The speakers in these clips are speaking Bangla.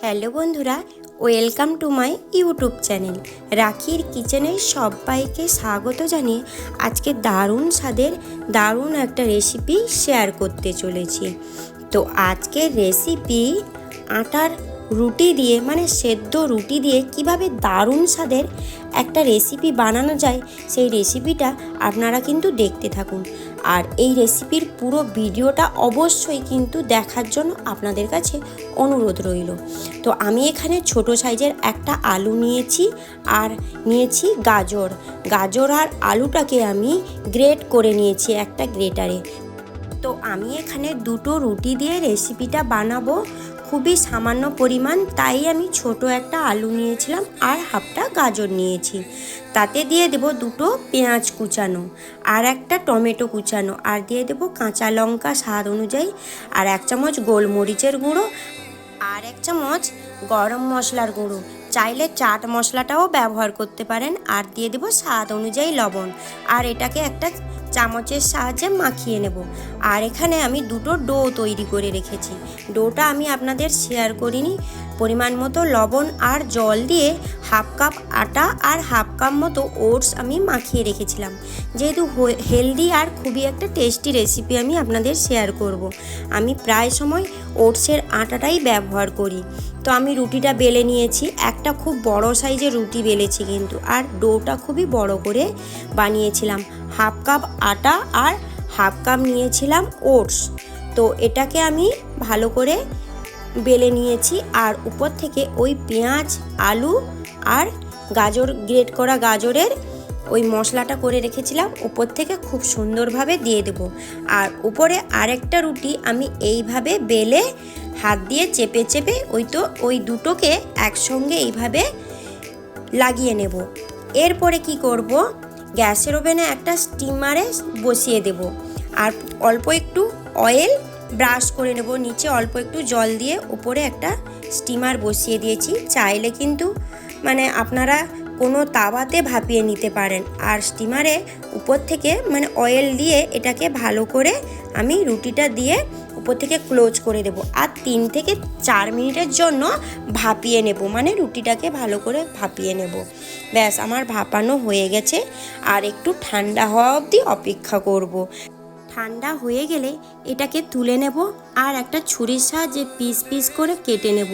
হ্যালো বন্ধুরা, welcome to my YouTube channel রাখির কিচেনে সবাইকে স্বাগত জানিয়ে আজকে দারুণ স্বাদের দারুণ একটা রেসিপি শেয়ার করতে চলেছি। তো আজকের রেসিপি আটার রুটি দিয়ে মানে সেদ্ধ রুটি দিয়ে কিভাবে দারুণ স্বাদের একটা রেসিপি বানানো যায় সেই রেসিপিটা আপনারা কিন্তু দেখতে থাকুন। আর এই রেসিপির পুরো ভিডিওটা অবশ্যই কিন্তু দেখার জন্য আপনাদের কাছে অনুরোধ রইল। তো আমি এখানে ছোট সাইজের একটা আলু নিয়েছি আর নিয়েছি গাজর আর আলুটাকে আমি গ্রেট করে নিয়েছি একটা গ্রেটারে। তো আমি এখানে দুটো রুটি দিয়ে রেসিপিটা বানাবো, খুবই সামান্য পরিমাণ, তাই আমি ছোট একটা আলু নিয়েছিলাম আর হাফটা গাজর নিয়েছি। তাতে দিয়ে দেব দুটো পেঁয়াজ কুচানো আর একটা টমেটো কুচানো, আর দিয়ে দেব কাঁচা লঙ্কা স্বাদ অনুযায়ী, আর 1 চামচ গোলমরিচের গুঁড়ো আর 1 চামচ গরম মশলার গুঁড়ো, চাইলে চাট মশলাটাও ব্যবহার করতে পারেন, আর দিয়ে দেব স্বাদ অনুযায়ী লবণ। আর এটাকে একটা চামচের সাহায্যে মাখিয়ে নেব। আর এখানে আমি দুটো ডো তৈরি করে রেখেছি। ডোটা আমি আপনাদের শেয়ার করিনি। পরিমাণ মতো লবণ আর জল দিয়ে 1/2 কাপ আটা আর 1/2 কাপ মতো ওটস আমি মাখিয়ে রেখেছিলাম। যেহেতু হেলদি আর খুবই একটা টেস্টি রেসিপি আমি আপনাদের শেয়ার করব, আমি প্রায় সময় ওটসের আটাটাই ব্যবহার করি। তো আমি রুটিটা বেলে নিয়েছি, একটা খুব বড় সাইজের রুটি বেলেছি কিন্তু, আর ডোটা খুবই বড় করে বানিয়েছিলাম। 1/2 কাপ আটা আর 1/2 কাপ নিয়েছিলাম ওটস। তো এটাকে আমি ভালো করে বেলে নিয়েছি, আর উপর থেকে ওই পেঁয়াজ, আলু আর গাজর, গ্রেট করা গাজরের ওই মশলাটা করে রেখেছিলাম উপর থেকে খুব সুন্দরভাবে দিয়ে দেব। আর উপরে আরেকটা রুটি আমি এইভাবে বেলে হাত দিয়ে চেপে চেপে ওই দুটোকে একসঙ্গে এইভাবে লাগিয়ে নেব। এরপরে কি করব, গ্যাসের ওভেনে একটা স্টিমারে বসিয়ে দেব, আর অল্প একটু অয়েল ব্রাশ করে নেব। নিচে অল্প একটু জল দিয়ে উপরে একটা স্টিমার বসিয়ে দিয়েছি। চাইলে কিন্তু মানে আপনারা কোনো তাওয়াতে ভাপিয়ে নিতে পারেন। আর স্টিমারে উপর থেকে মানে অয়েল দিয়ে এটাকে ভালো করে আমি রুটিটা দিয়ে উপর থেকে ক্লোজ করে দেব, আর 3 থেকে 4 মিনিটের জন্য ভাপিয়ে নেব, মানে রুটিটাকে ভালো করে ভাপিয়ে নেব। ব্যাস, আমার ভাপানো হয়ে গেছে, আর একটু ঠান্ডা হওয়া অবধি অপেক্ষা করব। ঠান্ডা হয়ে গেলে এটাকে তুলে নেব, আর একটা ছুরির সাহায্যে পিস পিস করে কেটে নেব।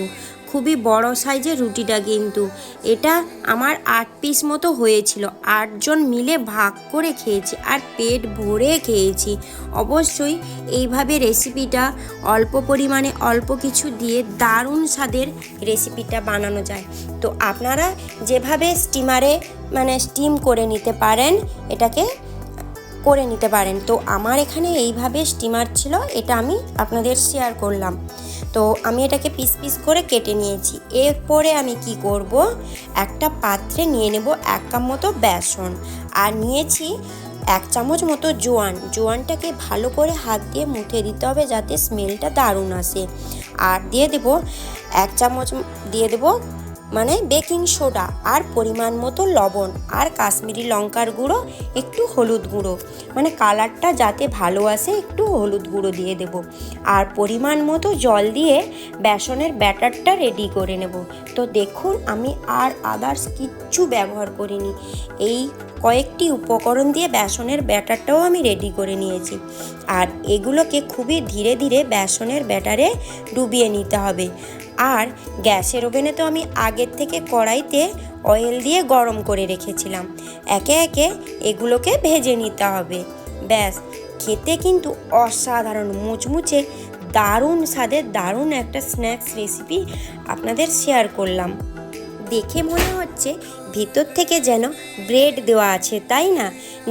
খুবই বড় সাইজের রুটিটা কিন্তু, এটা আমার 8 পিস মতো হয়েছিল। 8 জন মিলে ভাগ করে খেয়েছি, আর পেট ভরে খেয়েছি। অবশ্যই এইভাবে রেসিপিটা অল্প পরিমাণে অল্প কিছু দিয়ে দারুণ স্বাদের রেসিপিটা বানানো যায়। তো আপনারা যেভাবে স্টিমারে মানে স্টিম করে নিতে পারেন এটাকে করে নিতে পারেন। তো আমার এখানে এইভাবে স্টিমার ছিল, এটা আমি আপনাদের শেয়ার করলাম। তো আমি এটাকে পিস পিস করে কেটে নিয়েছি। এরপরে আমি কি করব, একটা পাত্রে নিয়ে নেব 1 কাপ মতো বেসন, আর নিয়েছি 1 চামচ মতো জোয়ানটাকে ভালো করে হাত দিয়ে মুঠে দিতে হবে যাতে স্মেলটা দারুণ আসে। আর দিয়ে দেব 1 চামচ দিয়ে দেব মানে বেকিং সোডা, আর পরিমাণ মতো লবণ, আর কাশ্মীরি লঙ্কার গুঁড়ো, একটু হলুদ গুঁড়ো, মানে কালারটা যাতে ভালো আসে একটু হলুদ গুঁড়ো দিয়ে দেব। আর পরিমাণ মতো জল দিয়ে বেসনের ব্যাটারটা রেডি করে নেব। তো দেখুন, আমি আর আদার্স কিচ্ছু ব্যবহার করিনি, এই কয়েকটি উপকরণ দিয়ে বেসনের ব্যাটারটাও আমি রেডি করে নিয়েছি। আর এগুলোকে খুবই ধীরে ধীরে বেসনের ব্যাটারে ডুবিয়ে নিতে হবে। আর গ্যাসের ওভেনে তো আমি আগের থেকে কড়াইতে অয়েল দিয়ে গরম করে রেখেছিলাম, একে একে এগুলোকে ভেজে নিতে হবে। ব্যাস, খেতে কিন্তু অসাধারণ মুচমুচে দারুণ স্বাদের দারুণ একটা স্ন্যাক্স রেসিপি আপনাদের শেয়ার করলাম। দেখে মনে হচ্ছে ভিতর থেকে যেন ব্রেড দেওয়া আছে, তাই না?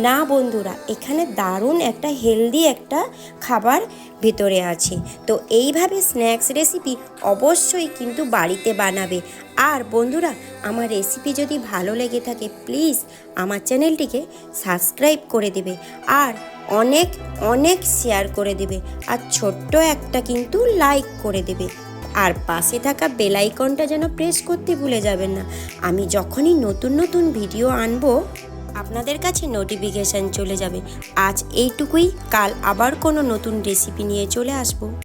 না বন্ধুরা, এখানে দারুণ একটা হেলদি একটা খাবার ভেতরে আছে। তো এইভাবে স্ন্যাক্স রেসিপি অবশ্যই কিন্তু বাড়িতে বানাবে। আর বন্ধুরা, আমার রেসিপি যদি ভালো লেগে থাকে প্লিজ আমার চ্যানেলটিকে সাবস্ক্রাইব করে দেবে, আর অনেক অনেক শেয়ার করে দেবে, আর ছোট্ট একটা কিন্তু লাইক করে দেবে। আর পাশে থাকা বেল আইকনটা যেন প্রেস করতে ভুলে যাবেন না। আমি যখনই নতুন নতুন ভিডিও আনবো আপনাদের কাছে নোটিফিকেশান চলে যাবে। আজ এইটুকুই, কাল আবার কোনো নতুন রেসিপি নিয়ে চলে আসবো।